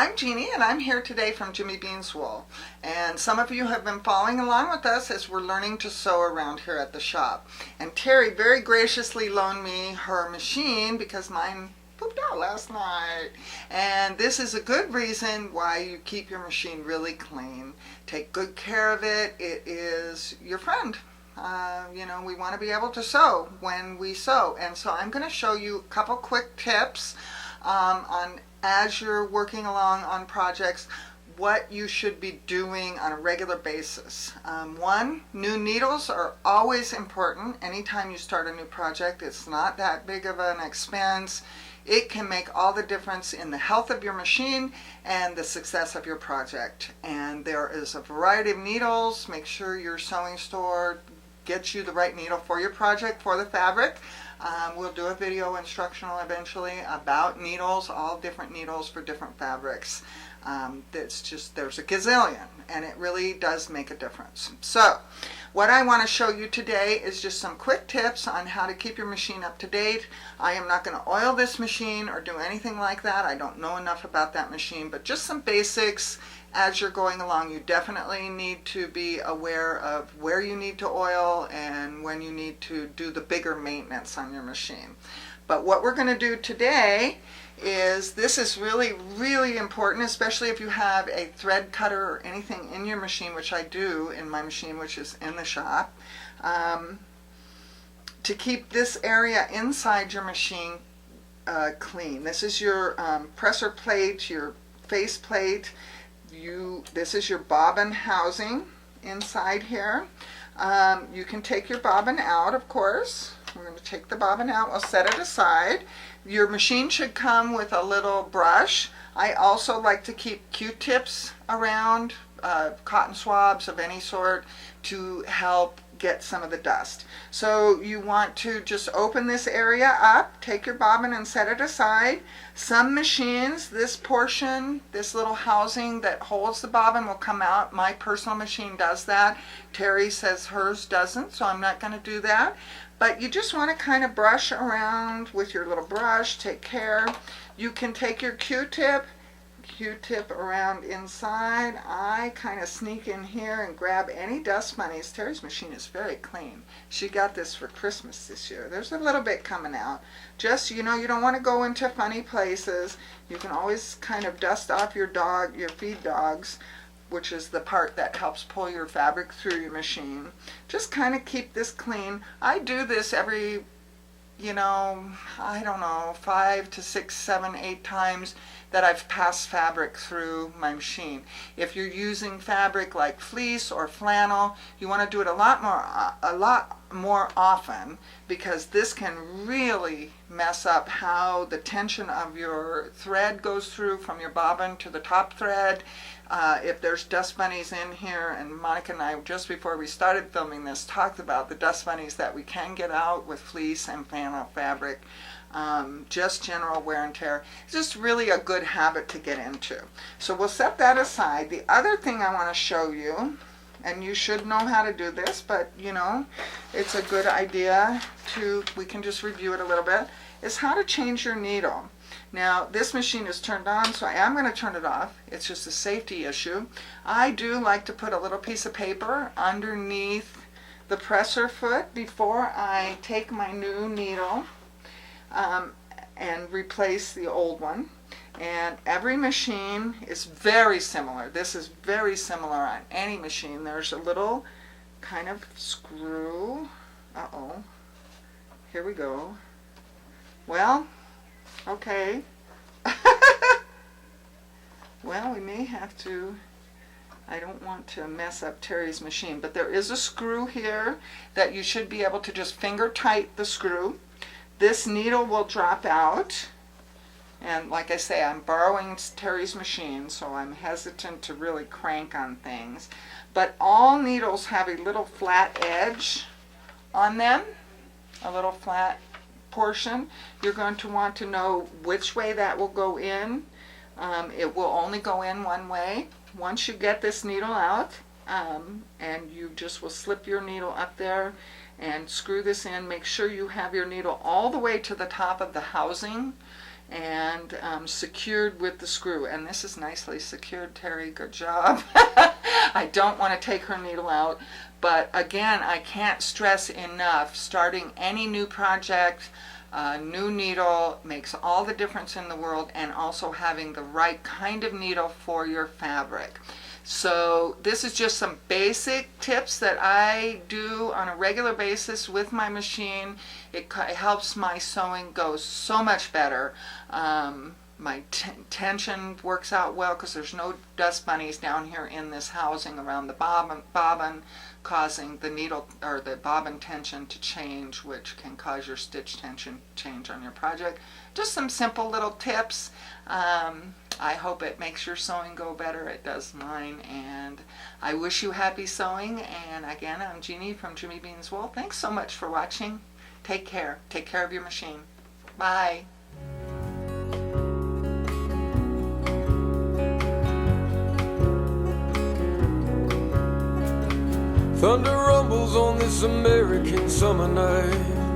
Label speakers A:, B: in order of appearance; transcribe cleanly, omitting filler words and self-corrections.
A: I'm Jeannie, and I'm here today from Jimmy Bean's Wool. And some of you have been following along with us as we're learning to sew around here at the shop. And Terry very graciously loaned me her machine because mine pooped out last night. And this is a good reason why you keep your machine really clean. Take good care of it. It is your friend. We want to be able to sew when we sew. And so I'm going to show you a couple quick tips on as you're working along on projects, what you should be doing on a regular basis. One, new needles are always important. Anytime you start a new project, it's not that big of an expense. It can make all the difference in the health of your machine and the success of your project. And there is a variety of needles. Make sure your sewing store gets you the right needle for your project, for the fabric. We'll do a video instructional eventually about needles, all different needles for different fabrics. There's a gazillion, and it really does make a difference. So what I want to show you today is just some quick tips on how to keep your machine up to date. I am not going to oil this machine or do anything like that. I don't know enough about that machine, but just some basics. As you're going along, you definitely need to be aware of where you need to oil and when you need to do the bigger maintenance on your machine. But what we're going to do today is, this is really, really important, especially if you have a thread cutter or anything in your machine, which I do in my machine, which is in the shop, to keep this area inside your machine clean. This is your presser plate, your face plate. This is your bobbin housing inside here. You can take your bobbin out, of course. We're going to take the bobbin out. We'll set it aside. Your machine should come with a little brush. I also like to keep Q-tips around, cotton swabs of any sort, to help get some of the dust. So you want to just open this area up, take your bobbin and set it aside. Some machines, this portion, this little housing that holds the bobbin will come out. My personal machine does that. Terry says hers doesn't, so I'm not going to do that. But you just want to kind of brush around with your little brush, take care. You can take your Q-tip around inside. I kind of sneak in here and grab any dust bunnies. Terry's machine is very clean. She got this for Christmas this year. There's a little bit coming out. Just, you don't want to go into funny places. You can always kind of dust off your feed dogs, which is the part that helps pull your fabric through your machine. Just kind of keep this clean. I do this every, I don't know, 5 to 6, 7, 8 times that I've passed fabric through my machine. If you're using fabric like fleece or flannel, you want to do it a lot more often, because this can really mess up how the tension of your thread goes through from your bobbin to the top thread. If there's dust bunnies in here, and Monica and I, just before we started filming this, talked about the dust bunnies that we can get out with fleece and flannel fabric. Just general wear and tear. It's just really a good habit to get into. So we'll set that aside. The other thing I want to show you, and you should know how to do this, but it's a good idea we can just review it a little bit, is how to change your needle. Now, this machine is turned on, so I am going to turn it off. It's just a safety issue. I do like to put a little piece of paper underneath the presser foot before I take my new needle and replace the old one. And every machine is very similar. This is very similar on any machine. There's a little kind of screw. Uh-oh. Here we go. Well, okay. Well, we may have to, I don't want to mess up Terry's machine, but there is a screw here that you should be able to just finger tight the screw. This needle will drop out, and like I say, I'm borrowing Terry's machine, so I'm hesitant to really crank on things. But all needles have a little flat edge on them, a little flat portion. You're going to want to know which way that will go in. It will only go in one way. Once you get this needle out, and you just will slip your needle up there and screw this in. Make sure you have your needle all the way to the top of the housing and secured with the screw. And this is nicely secured, Terry. Good job. I don't want to take her needle out, but again, I can't stress enough, starting any new project, new needle makes all the difference in the world, and also having the right kind of needle for your fabric. So this is just some basic tips that I do on a regular basis with my machine. It helps my sewing go so much better. My tension works out well because there's no dust bunnies down here in this housing around the bobbin, causing the needle or the bobbin tension to change, which can cause your stitch tension change on your project. Just some simple little tips. I hope it makes your sewing go better. It does mine, and I wish you happy sewing. And again, I'm Jeannie from Jimmy Bean's Wool. Thanks so much for watching. Take care. Take care of your machine. Bye.
B: Thunder rumbles on this American summer night.